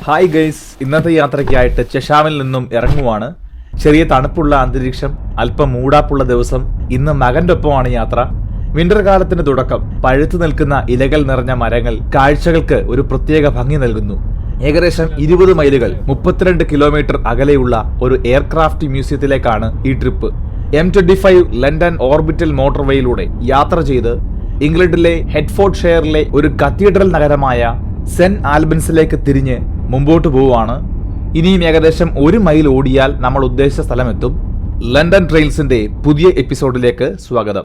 Hi guys, ഇന്നത്തെ യാത്രയ്ക്കായിട്ട് ചെഷാമിൽ നിന്നും ഇറങ്ങുവാണ്. ചെറിയ തണുപ്പുള്ള അന്തരീക്ഷം, അല്പം മൂടാപ്പുള്ള ദിവസം. ഇന്ന് മകന്റെ ഒപ്പമാണ് യാത്ര. വിന്റർ കാലത്തിന്റെ തുടക്കം. പഴുത്തു നിൽക്കുന്ന ഇലകൾ നിറഞ്ഞ മരങ്ങൾ കാഴ്ചകൾക്ക് ഒരു പ്രത്യേക ഭംഗി നൽകുന്നു. ഏകദേശം 20 മൈലുകൾ 32 കിലോമീറ്റർ അകലെയുള്ള ഒരു എയർക്രാഫ്റ്റ് മ്യൂസിയത്തിലേക്കാണ് ഈ ട്രിപ്പ്. M25 ലണ്ടൻ ഓർബിറ്റൽ മോട്ടോർവേയിലൂടെ യാത്ര ചെയ്ത് ഇംഗ്ലണ്ടിലെ ഹെഡ്ഫോർഡ്ഷെയറിലെ ഒരു കത്തീഡ്രൽ നഗരമായ സെന്റ് ആൽബൻസിലേക്ക് തിരിഞ്ഞ് മുമ്പോട്ട് പോവുകയാണ്. ഇനിയും ഏകദേശം 1 മൈൽ ഓടിയാൽ നമ്മൾ ഉദ്ദേശിച്ച സ്ഥലമെത്തും. ലണ്ടൻ ട്രെയിൽസിന്റെ പുതിയ എപ്പിസോഡിലേക്ക് സ്വാഗതം.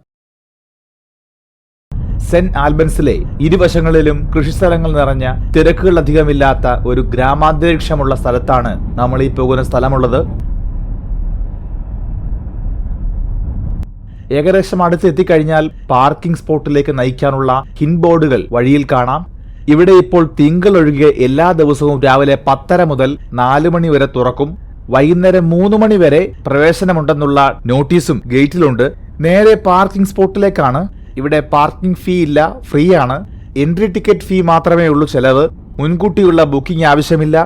സെന്റ് ആൽബൻസിലെ ഇരുവശങ്ങളിലും കൃഷിസ്ഥലങ്ങൾ നിറഞ്ഞ തിരക്കുകളധികമില്ലാത്ത ഒരു ഗ്രാമാന്തരീക്ഷമുള്ള സ്ഥലത്താണ് നമ്മൾ ഈ പോകുന്ന സ്ഥലമുള്ളത്. ഏകദേശം അടുത്ത് എത്തിക്കഴിഞ്ഞാൽ പാർക്കിംഗ് സ്പോട്ടിലേക്ക് നയിക്കാനുള്ള ഹിൻ ബോർഡുകൾ വഴിയിൽ കാണാം. ഇവിടെ ഇപ്പോൾ തിങ്കൾ ഒഴികെ എല്ലാ ദിവസവും രാവിലെ 10:30 മുതൽ 4 മണി വരെ തുറക്കും. വൈകുന്നേരം 3 മണി വരെ പ്രവേശനമുണ്ടെന്നുള്ള നോട്ടീസും ഗേറ്റിലുണ്ട്. നേരെ പാർക്കിംഗ് സ്പോട്ടിലേക്കാണ്. ഇവിടെ പാർക്കിംഗ് ഫീ ഇല്ല, ഫ്രീ ആണ്. എൻട്രി ടിക്കറ്റ് ഫീ മാത്രമേ ഉള്ളൂ ചെലവ്. മുൻകൂട്ടിയുള്ള ബുക്കിംഗ് ആവശ്യമില്ല.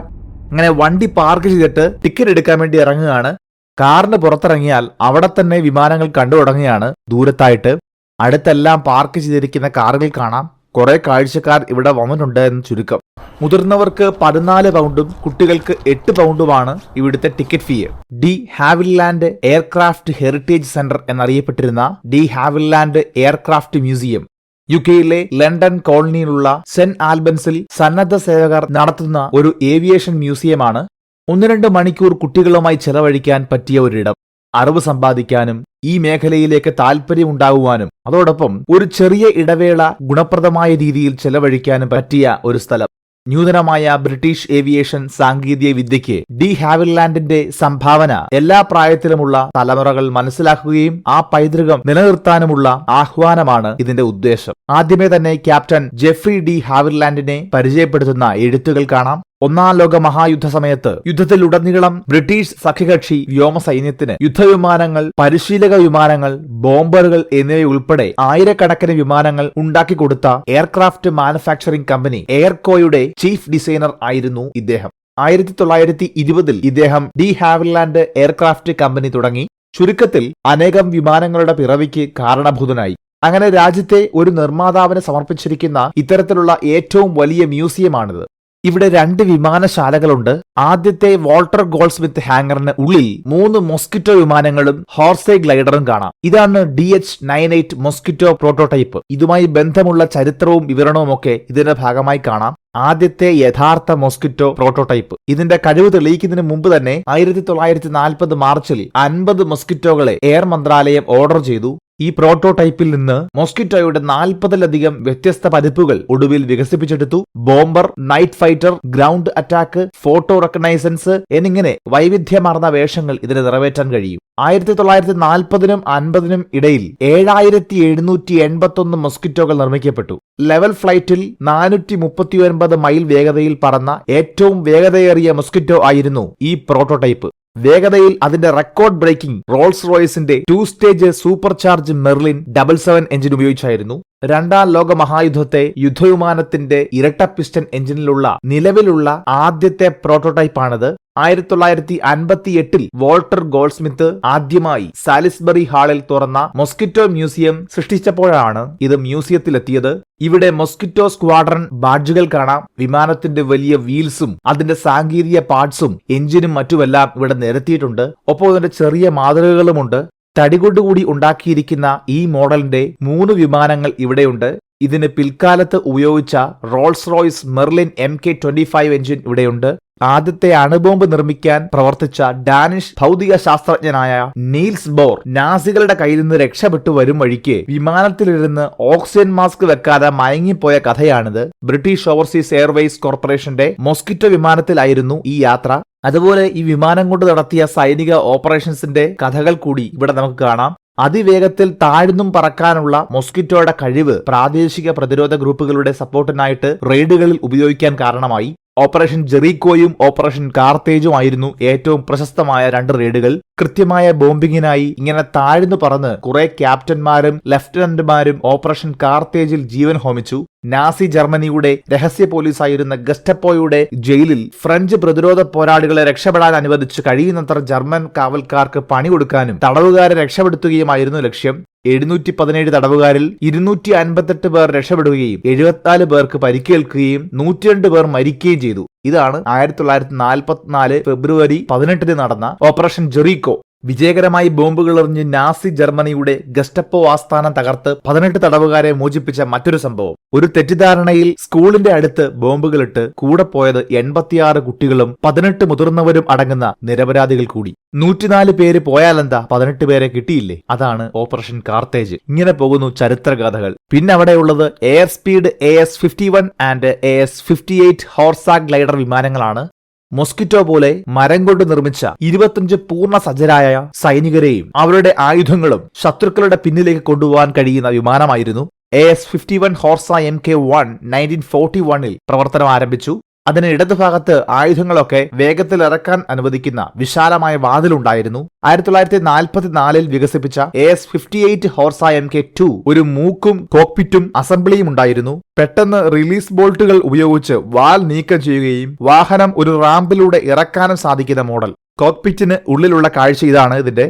അങ്ങനെ വണ്ടി പാർക്ക് ചെയ്തിട്ട് ടിക്കറ്റ് എടുക്കാൻ വേണ്ടി ഇറങ്ങുകയാണ്. കാറിന് പുറത്തിറങ്ങിയാൽ അവിടെ തന്നെ വിമാനങ്ങൾ കണ്ടു തുടങ്ങുകയാണ്. ദൂരത്തായിട്ട് അടുത്തെല്ലാം പാർക്ക് ചെയ്തിരിക്കുന്ന കാറുകൾ കാണാം. കുറെ കാഴ്ചക്കാർ ഇവിടെ വന്നിട്ടുണ്ട് എന്ന് ചുരുക്കം. മുതിർന്നവർക്ക് 14 പൗണ്ടും കുട്ടികൾക്ക് 8 പൗണ്ടുമാണ് ഇവിടുത്തെ ticket fee. De Havilland aircraft heritage centre എന്നറിയപ്പെട്ടിരുന്ന ഡി ഹാവിൽലാൻഡ് എയർക്രാഫ്റ്റ് മ്യൂസിയം യുകെയിലെ ലണ്ടൻ കോളനിയിലുള്ള സെന്റ് ആൽബൻസിൽ സന്നദ്ധ സേവകർ നടത്തുന്ന ഒരു ഏവിയേഷൻ മ്യൂസിയമാണ്. 1-2 മണിക്കൂർ കുട്ടികളുമായി ചെലവഴിക്കാൻ പറ്റിയ ഒരിടം. അറിവ് സമ്പാദിക്കാനും ഈ മേഖലയിലേക്ക് താല്പര്യമുണ്ടാകുവാനും അതോടൊപ്പം ഒരു ചെറിയ ഇടവേള ഗുണപ്രദമായ രീതിയിൽ ചെലവഴിക്കാനും പറ്റിയ ഒരു സ്ഥലം. നൂതനമായ ബ്രിട്ടീഷ് ഏവിയേഷൻ സാങ്കേതിക വിദ്യയ്ക്ക് ഡി ഹാവിൽലാൻഡിന്റെ സംഭാവന എല്ലാ പ്രായത്തിലുമുള്ള തലമുറകൾ മനസ്സിലാക്കുകയും ആ പൈതൃകം നിലനിർത്താനുമുള്ള ആഹ്വാനമാണ് ഇതിന്റെ ഉദ്ദേശം. ആദ്യമേ തന്നെ ക്യാപ്റ്റൻ ജെഫ്രി ഡി ഹാവിൽലാൻഡിനെ പരിചയപ്പെടുത്തുന്ന എഴുത്തുകൾ കാണാം. 1-ാം ലോക മഹായുദ്ധ സമയത്ത് യുദ്ധത്തിലുടനീളം ബ്രിട്ടീഷ് സഖ്യകക്ഷി വ്യോമസൈന്യത്തിന് യുദ്ധവിമാനങ്ങൾ, പരിശീലക വിമാനങ്ങൾ, ബോംബറുകൾ എന്നിവയുൾപ്പെടെ ആയിരക്കണക്കിന് വിമാനങ്ങൾ ഉണ്ടാക്കിക്കൊടുത്ത എയർക്രാഫ്റ്റ് മാനുഫാക്ചറിംഗ് കമ്പനി എയർകോയുടെ ചീഫ് ഡിസൈനർ ആയിരുന്നു ഇദ്ദേഹം. 1920-ൽ ഇദ്ദേഹം ഡി ഹാവിൽലാൻഡ് എയർക്രാഫ്റ്റ് കമ്പനി തുടങ്ങി. ചുരുക്കത്തിൽ അനേകം വിമാനങ്ങളുടെ പിറവിക്ക് കാരണഭൂതനായി. അങ്ങനെ രാജ്യത്തെ ഒരു നിർമ്മാതാവിന് സമർപ്പിച്ചിരിക്കുന്ന ഇത്തരത്തിലുള്ള ഏറ്റവും വലിയ മ്യൂസിയമാണിത്. ഇവിടെ 2 വിമാനശാലകളുണ്ട്. ആദ്യത്തെ വാൾട്ടർ ഗോൾഡ്സ്മിത്ത് ഹാങ്ങറിന് ഉള്ളിൽ 3 മോസ്കിറ്റോ വിമാനങ്ങളും ഹോർസെ ഗ്ലൈഡറും കാണാം. ഇതാണ് DH-98 മോസ്കിറ്റോ പ്രോട്ടോടൈപ്പ്. ഇതുമായി ബന്ധമുള്ള ചരിത്രവും വിവരണവും ഒക്കെ ഇതിന്റെ ഭാഗമായി കാണാം. ആദ്യത്തെ യഥാർത്ഥ മോസ്കിറ്റോ പ്രോട്ടോടൈപ്പ്. ഇതിന്റെ കഴിവ് തെളിയിക്കുന്നതിന് മുമ്പ് തന്നെ 1940 മാർച്ചിൽ 50 മോസ്കിറ്റോകളെ എയർ മന്ത്രാലയം ഓർഡർ ചെയ്തു. ഈ പ്രോട്ടോടൈപ്പിൽ നിന്ന് മോസ്കിറ്റോയുടെ 40-ലധികം വ്യത്യസ്ത പതിപ്പുകൾ ഒടുവിൽ വികസിപ്പിച്ചെടുത്തു. Bomber, night fighter, ground attack, photo reconnaissance എന്നിങ്ങനെ വൈവിധ്യമാർന്ന വേഷങ്ങൾ ഇതിന് നിറവേറ്റാൻ കഴിയും. 1940-നും 50-നും ഇടയിൽ 7781 മോസ്കിറ്റോകൾ നിർമ്മിക്കപ്പെട്ടു. ലെവൽ ഫ്ലൈറ്റിൽ 439 മൈൽ വേഗതയിൽ പറന്ന ഏറ്റവും വേഗതയേറിയ മോസ്കിറ്റോ ആയിരുന്നു ഈ പ്രോട്ടോടൈപ്പ്. വേഗതയിൽ അതിന്റെ റെക്കോർഡ് ബ്രേക്കിംഗ് റോൾസ് റോയ്സിന്റെ 2 stage super charge Merlin 77 engine ഉപയോഗിച്ചായിരുന്നു. 2-ാം ലോക മഹായുദ്ധത്തെ യുദ്ധവിമാനത്തിന്റെ ഇരട്ട പിസ്റ്റൺ എഞ്ചിനിലുള്ള നിലവിലുള്ള ആദ്യത്തെ പ്രോട്ടോടൈപ്പാണിത്. 1958-ൽ വാൾട്ടർ ഗോൾഡ്സ്മിത്ത് ആദ്യമായി സാലിസ്ബറി ഹാളിൽ തുറന്ന മോസ്കിറ്റോ മ്യൂസിയം സൃഷ്ടിച്ചപ്പോഴാണ് ഇത് മ്യൂസിയത്തിലെത്തിയത്. ഇവിടെ മോസ്കിറ്റോ സ്ക്വാഡ്രൺ ബാഡ്ജുകൾ കാണാം. വിമാനത്തിന്റെ വലിയ വീൽസും അതിന്റെ സാങ്കേതിക പാർട്സും എഞ്ചിനും മറ്റുമെല്ലാം ഇവിടെ നിരത്തിയിട്ടുണ്ട്. ഒപ്പം ഇതിന്റെ ചെറിയ മാതൃകകളുമുണ്ട്. തടികൊണ്ടുകൂടി ഉണ്ടാക്കിയിരിക്കുന്ന ഈ മോഡലിന്റെ 3 വിമാനങ്ങൾ ഇവിടെയുണ്ട്. ഇതിന് പിൽക്കാലത്ത് ഉപയോഗിച്ച Rolls Royce Merlin MK-25 engine ഇവിടെയുണ്ട്. ആദ്യത്തെ അണുബോംബ് നിർമ്മിക്കാൻ പ്രവർത്തിച്ച ഡാനിഷ് ഭൗതിക ശാസ്ത്രജ്ഞനായ നീൽസ് ബോർ നാസികളുടെ കയ്യിൽ നിന്ന് രക്ഷപ്പെട്ടു വരും വഴിക്ക് വിമാനത്തിലിരുന്ന് ഓക്സിജൻ മാസ്ക് വെക്കാതെ മയങ്ങിപ്പോയ കഥയാണിത്. ബ്രിട്ടീഷ് ഓവർസീസ് എയർവേസ് കോർപ്പറേഷന്റെ മോസ്കിറ്റോ വിമാനത്തിലായിരുന്നു ഈ യാത്ര. അതുപോലെ ഈ വിമാനം കൊണ്ട് നടത്തിയ സൈനിക ഓപ്പറേഷൻസിന്റെ കഥകൾ കൂടി ഇവിടെ നമുക്ക് കാണാം. അതിവേഗത്തിൽ താഴ്ന്നും പറക്കാനുള്ള മോസ്കിറ്റോയുടെ കഴിവ് പ്രാദേശിക പ്രതിരോധ ഗ്രൂപ്പുകളുടെ സപ്പോർട്ടിനായിട്ട് റെയ്ഡുകളിൽ ഉപയോഗിക്കാൻ കാരണമായി. ഓപ്പറേഷൻ ജെറീക്കോയും ഓപ്പറേഷൻ കാർത്തേജും ആയിരുന്നു ഏറ്റവും പ്രശസ്തമായ 2 റെയ്ഡുകൾ. കൃത്യമായ ബോംബിങ്ങിനായി ഇങ്ങനെ താഴ്ന്നു പറന്ന് കുറെ ക്യാപ്റ്റന്മാരും ലഫ്റ്റനന്റുമാരും ഓപ്പറേഷൻ കാർത്തേജിൽ ജീവൻ ഹോമിച്ചു. നാസി ജർമ്മനിയുടെ രഹസ്യ പോലീസായിരുന്ന ഗസ്റ്റപ്പോയുടെ ജയിലിൽ ഫ്രഞ്ച് പ്രതിരോധ പോരാളികളെ രക്ഷപ്പെടാൻ അനുവദിച്ച് കഴിയുന്നത്ര ജർമ്മൻ കാവൽക്കാർക്ക് പണി കൊടുക്കാനും തടവുകാരെ രക്ഷപ്പെടുത്തുകയുമായിരുന്നു ലക്ഷ്യം. 717 തടവുകാരിൽ 258 പേർ രക്ഷപ്പെടുകയും 74 പേർക്ക് പരിക്കേൽക്കുകയും 102 പേർ മരിക്കുകയും ചെയ്തു. ഇതാണ് 1944 ഫെബ്രുവരി 18 നടന്ന ഓപ്പറേഷൻ ജെറീക്കോ. വിജയകരമായി ബോംബുകൾ എറിഞ്ഞ് നാസി ജർമ്മനിയുടെ ഗസ്റ്റപ്പോ ആസ്ഥാനം തകർത്ത് 18 തടവുകാരെ മോചിപ്പിച്ച മറ്റൊരു സംഭവം. ഒരു തെറ്റിദ്ധാരണയിൽ സ്കൂളിന്റെ അടുത്ത് ബോംബുകളിട്ട് കൂടെ പോയത് 86 കുട്ടികളും 18 മുതിർന്നവരും അടങ്ങുന്ന നിരപരാധികൾ കൂടി. 104 പേര് പോയാലെന്താ, 18 പേരെ കിട്ടിയില്ലേ? അതാണ് ഓപ്പറേഷൻ കാർത്തേജ്. ഇങ്ങനെ പോകുന്നു ചരിത്രഗാഥകൾ. പിന്നെ അവിടെയുള്ളത് Airspeed AS-51 and AS-58 Horsa glider വിമാനങ്ങളാണ്. മോസ്കിറ്റോ പോലെ മരം കൊണ്ട് നിർമ്മിച്ച 25 പൂർണ്ണ സജ്ജരായ സൈനികരെയും അവരുടെ ആയുധങ്ങളും ശത്രുക്കളുടെ പിന്നിലേക്ക് കൊണ്ടുപോകാൻ കഴിയുന്ന വിമാനമായിരുന്നു. AS-51 ഹോർസ Mk1 1941 പ്രവർത്തനം ആരംഭിച്ചു. അതിന് ഇടതുഭാഗത്ത് ആയുധങ്ങളൊക്കെ വേഗത്തിൽ ഇറക്കാൻ അനുവദിക്കുന്ന വിശാലമായ വാതിലുണ്ടായിരുന്നു. 1944 വികസിപ്പിച്ച AS-58 ഹോർസ Mk2 ഒരു മൂക്കും കോക്പിറ്റും അസംബ്ലിയും ഉണ്ടായിരുന്നു. പെട്ടെന്ന് റിലീസ് ബോൾട്ടുകൾ ഉപയോഗിച്ച് വാൽ നീക്കം ചെയ്യുകയും വാഹനം ഒരു റാമ്പിലൂടെ ഇറക്കാനും സാധിക്കുന്ന മോഡൽ. കോക്പിറ്റിന് ഉള്ളിലുള്ള കാഴ്ച ഇതാണ് ഇതിന്റെ.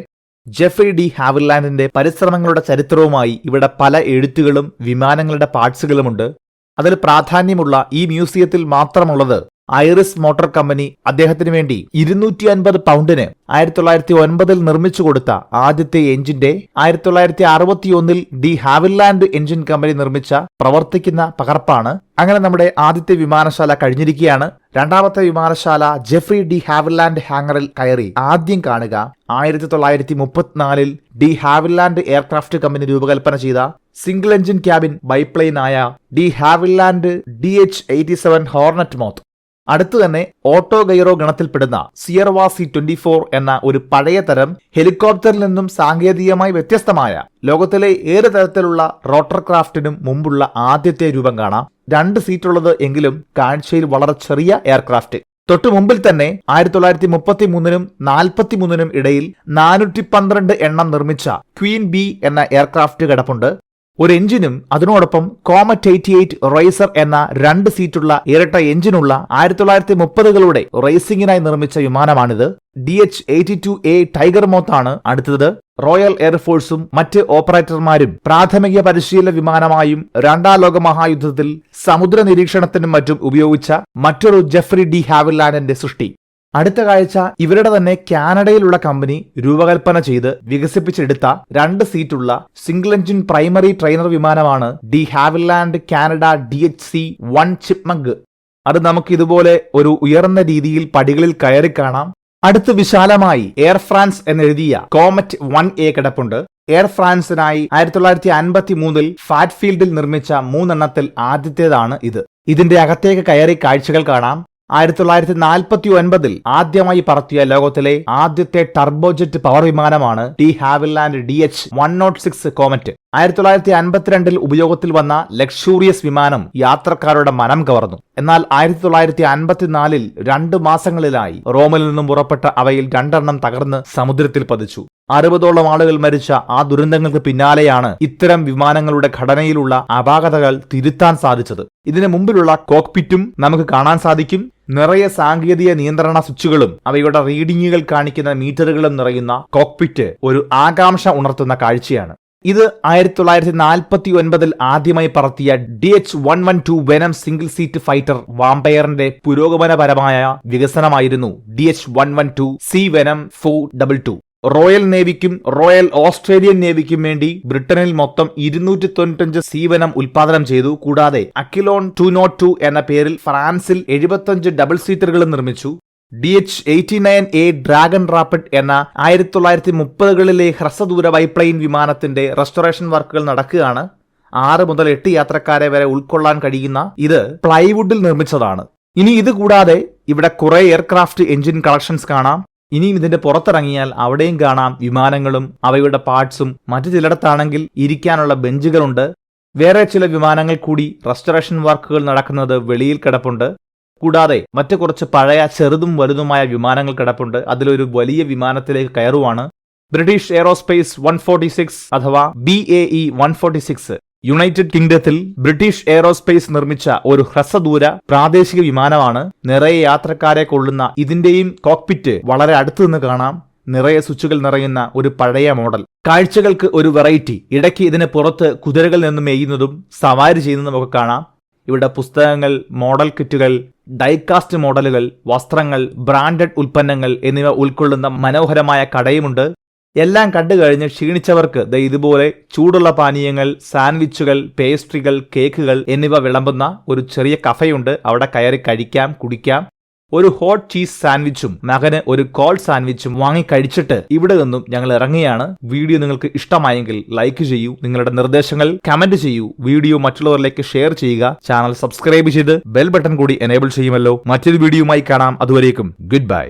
ജെഫ്രി ഡി ഹാവില്ലാൻഡിന്റെ പരിശ്രമങ്ങളുടെ ചരിത്രവുമായി ഇവിടെ പല എഴുത്തുകളും വിമാനങ്ങളുടെ പാർട്സുകളുമുണ്ട്. അതിൽ പ്രാധാന്യമുള്ള ഈ മ്യൂസിയത്തിൽ മാത്രമുള്ളത് ഐറിസ് മോട്ടോർ കമ്പനി അദ്ദേഹത്തിന് വേണ്ടി 250 പൗണ്ടിന് 1909 നിർമ്മിച്ചു കൊടുത്ത ആദ്യത്തെ എഞ്ചിന്റെ 1961 ഡി ഹാവില്ലാൻഡ് എഞ്ചിൻ കമ്പനി നിർമ്മിച്ച പ്രവർത്തിക്കുന്ന പകർപ്പാണ്. അങ്ങനെ നമ്മുടെ ആദ്യത്തെ വിമാനശാല കഴിഞ്ഞിരിക്കുകയാണ്. രണ്ടാമത്തെ വിമാനശാല ജെഫ്രി ഡി ഹാവില്ലാൻഡ് ഹാങ്ങറിൽ കയറി ആദ്യം കാണുക 1934 ഡി ഹാവില്ലാൻഡ് എയർക്രാഫ്റ്റ് കമ്പനി രൂപകൽപ്പന ചെയ്ത സിംഗിൾ എഞ്ചിൻ ക്യാബിൻ ബൈപ്ലെയിൻ ആയ ഡി ഹാവില്ലാൻഡ് DH-87 ഹോർണറ്റ് മോത്ത്. അടുത്തു തന്നെ ഓട്ടോ ഗൈറോ ഗണത്തിൽപ്പെടുന്ന സിയർവാ C-24 എന്ന ഒരു പഴയ തരം ഹെലികോപ്റ്ററിൽ നിന്നും സാങ്കേതികമായി വ്യത്യസ്തമായ ലോകത്തിലെ ഏറെ തരത്തിലുള്ള റോട്ടർ ക്രാഫ്റ്റിനും മുമ്പുള്ള ആദ്യത്തെ രൂപം കാണാം. 2 സീറ്റുള്ളത് എങ്കിലും കാഴ്ചയിൽ വളരെ ചെറിയ എയർക്രാഫ്റ്റ്. തൊട്ടു മുമ്പിൽ തന്നെ 1933 43 ഇടയിൽ 412 എണ്ണം നിർമ്മിച്ച ക്വീൻ ബി എന്ന എയർക്രാഫ്റ്റ് കിടപ്പുണ്ട്. ഒരു എഞ്ചിനും അതിനോടൊപ്പം കോമറ്റ് 88 റേസർ എന്ന 2 സീറ്റുള്ള ഇരട്ട എഞ്ചിനുള്ള 1930കളുടെ റേസിംഗിനായി നിർമ്മിച്ച വിമാനമാണിത്. DH-82A ടൈഗർ മോത്താണ് അടുത്തത്. റോയൽ എയർഫോഴ്സും മറ്റ് ഓപ്പറേറ്റർമാരും പ്രാഥമിക പരിശീലന വിമാനമായും 2ാം ലോക മഹായുദ്ധത്തിൽ സമുദ്ര നിരീക്ഷണത്തിനും മറ്റും ഉപയോഗിച്ച മറ്റൊരു ജെഫ്രി ഡി ഹാവില്ലാൻഡിന്റെ സൃഷ്ടി. അടുത്ത കാഴ്ച ഇവരുടെ തന്നെ കാനഡയിലുള്ള കമ്പനി രൂപകൽപ്പന ചെയ്ത് വികസിപ്പിച്ചെടുത്ത 2 സീറ്റുള്ള സിംഗിൾ എഞ്ചിൻ പ്രൈമറി ട്രെയിനർ വിമാനമാണ് ഡി ഹാവില്ലാൻഡ് കാനഡ DHC-1 ചിപ്മങ്ക്. അത് നമുക്ക് ഇതുപോലെ ഒരു ഉയർന്ന രീതിയിൽ പടികളിൽ കയറി കാണാം. അടുത്ത് വിശാലമായി എയർ ഫ്രാൻസ് എന്നെഴുതിയ കോമറ്റ് 1A കിടപ്പുണ്ട്. എയർ ഫ്രാൻസിനായി 1953 ഫാറ്റ്ഫീൽഡിൽ നിർമ്മിച്ച 3 എണ്ണത്തിൽ ആദ്യത്തേതാണ് ഇത്. ഇതിന്റെ അകത്തേക്ക് കയറി കാഴ്ചകൾ കാണാം. 1949 ആദ്യമായി പറത്തിയ ലോകത്തിലെ ആദ്യത്തെ ടർബോജെറ്റ് പവർ വിമാനമാണ് ഡി ഹാവില്ലാൻഡ് DH-106 കോമറ്റ്. 1952 ഉപയോഗത്തിൽ വന്ന ലക്ഷൂറിയസ് വിമാനം യാത്രക്കാരുടെ മനം കവർന്നു. എന്നാൽ 1954 2 മാസങ്ങളിലായി റോമിൽ നിന്നും പുറപ്പെട്ട അവയിൽ 2 എണ്ണം തകർന്ന് സമുദ്രത്തിൽ പതിച്ചു. 60ഓളം ആളുകൾ മരിച്ച ആ ദുരന്തങ്ങൾക്ക് പിന്നാലെയാണ് ഇത്തരം വിമാനങ്ങളുടെ ഘടനയിലുള്ള അപാകതകൾ തിരുത്താൻ സാധിച്ചത്. ഇതിനു മുമ്പിലുള്ള കോക്പിറ്റും നമുക്ക് കാണാൻ സാധിക്കും. നിറയെ സാങ്കേതിക നിയന്ത്രണ സ്വിച്ചുകളും അവയുടെ റീഡിങ്ങുകൾ കാണിക്കുന്ന മീറ്ററുകളും നിറയുന്ന കോക്പിറ്റ് ഒരു ആകാംക്ഷ ഉണർത്തുന്ന കാഴ്ചയാണ്. ഇത് 1949 ആദ്യമായി പറത്തിയ DH-112 Venom single seat fighter വാമ്പയറിന്റെ പുരോഗമനപരമായ വികസനമായിരുന്നു DH-112 C വെനം 422. റോയൽ നേവിക്കും റോയൽ ഓസ്ട്രേലിയൻ നേവിക്കും വേണ്ടി ബ്രിട്ടനിൽ മൊത്തം 295 C വെനം ഉൽപാദനം ചെയ്തു. കൂടാതെ അക്കിലോൺ 202 എന്ന പേരിൽ ഫ്രാൻസിൽ 75 ഡബിൾ സീറ്ററുകളും നിർമ്മിച്ചു. DH-89A ഡ്രാഗൺ റാപ്പിഡ് എന്ന 1930കളിലെ ഹ്രസ്വദൂര ബൈപ്ലെയിൻ വിമാനത്തിന്റെ റെസ്റ്റോറേഷൻ വർക്കുകൾ നടക്കുകയാണ്. 6 മുതൽ 8 യാത്രക്കാരെ വരെ ഉൾക്കൊള്ളാൻ കഴിയുന്ന ഇത് പ്ലൈവുഡിൽ നിർമ്മിച്ചതാണ്. ഇനി ഇത് കൂടാതെ ഇവിടെ കുറെ എയർക്രാഫ്റ്റ് എഞ്ചിൻ കളക്ഷൻസ് കാണാം. ഇനിയും ഇതിന്റെ പുറത്തിറങ്ങിയാൽ അവിടെയും കാണാം വിമാനങ്ങളും അവയുടെ പാർട്സും. മറ്റു ചിലയിടത്താണെങ്കിൽ ഇരിക്കാനുള്ള ബെഞ്ചുകളുണ്ട്. വേറെ ചില വിമാനങ്ങൾ കൂടി റെസ്റ്റോറേഷൻ വർക്കുകൾ നടക്കുന്നത് വെളിയിൽ കിടപ്പുണ്ട്. കൂടാതെ മറ്റു കുറച്ച് പഴയ ചെറുതും വലുതുമായ വിമാനങ്ങൾ കിടപ്പുണ്ട്. അതിലൊരു വലിയ വിമാനത്തിലേക്ക് കയറുവാണ്. ബ്രിട്ടീഷ് എയറോസ്പേസ് 146 അഥവാ BAE 146 യുണൈറ്റഡ് കിങ്ഡത്തിൽ ബ്രിട്ടീഷ് എയറോസ്പേസ് നിർമ്മിച്ച ഒരു ഹ്രസ്വദൂര പ്രാദേശിക വിമാനമാണ്. നിറയെ യാത്രക്കാരെ കൊള്ളുന്ന ഇതിന്റെയും കോക്പിറ്റ് വളരെ അടുത്തു നിന്ന് കാണാം. നിറയെ സ്വിച്ചുകൾ നിറയുന്ന ഒരു പഴയ മോഡൽ. കാഴ്ചകൾക്ക് ഒരു വെറൈറ്റി. ഇടയ്ക്ക് ഇതിന് പുറത്ത് കുതിരകൾ നിന്ന് മേയുന്നതും സവാരി ചെയ്യുന്നതും ഒക്കെ കാണാം. ഇവിടെ പുസ്തകങ്ങൾ, മോഡൽ കിറ്റുകൾ, ഡൈകാസ്റ്റ് മോഡലുകൾ, വസ്ത്രങ്ങൾ, ബ്രാൻഡഡ് ഉൽപ്പന്നങ്ങൾ എന്നിവ ഉൾക്കൊള്ളുന്ന മനോഹരമായ കടയുമുണ്ട്. എല്ലാം കണ്ടു കഴിഞ്ഞ് ക്ഷീണിച്ചവർക്ക് ഇതുപോലെ ചൂടുള്ള പാനീയങ്ങൾ, സാൻഡ്വിച്ചുകൾ, പേസ്ട്രികൾ, കേക്കുകൾ എന്നിവ വിളമ്പുന്ന ഒരു ചെറിയ കഫയുണ്ട്. അവിടെ കയറി കഴിക്കാം, കുടിക്കാം. ഒരു ഹോട്ട് ചീസ് സാൻഡ്വിച്ചും മകന് ഒരു കോൾഡ് സാൻഡ്വിച്ചും വാങ്ങി കഴിച്ചിട്ട് ഇവിടെ നിന്നും ഞങ്ങൾ ഇറങ്ങുകയാണ്. വീഡിയോ നിങ്ങൾക്ക് ഇഷ്ടമായെങ്കിൽ ലൈക്ക് ചെയ്യൂ, നിങ്ങളുടെ നിർദ്ദേശങ്ങൾ കമന്റ് ചെയ്യൂ, വീഡിയോ മറ്റുള്ളവരിലേക്ക് ഷെയർ ചെയ്യുക, ചാനൽ സബ്സ്ക്രൈബ് ചെയ്ത് ബെൽ ബട്ടൺ കൂടി എനേബിൾ ചെയ്യുമല്ലോ. മറ്റൊരു വീഡിയോയുമായി കാണാം. അതുവരേക്കും ഗുഡ് ബൈ.